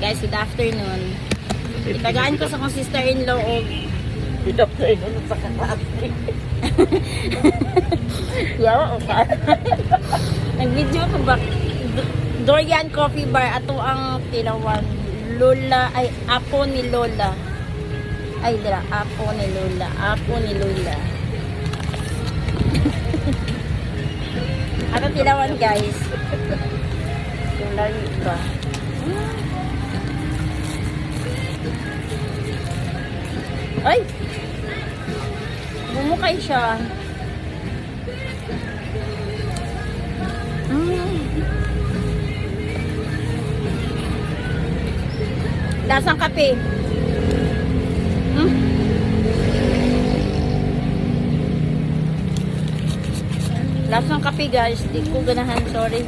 Guys, good afternoon. Itagaan ko sa kong sister-in-law og Good afternoon sa kalaki. yawa o ka. Nag-video ko ba? Dorian Coffee Bar. Ato ang tinawan. Lola, ay, apo ni Lola. Ay, dira, apo ni Lola. Apo ni Lola. Ato tinawan, guys. Yung lari ba? Ay! Bumukay siya. Lasang kape. Lasang kape, guys. Di ko ganahan, sorry.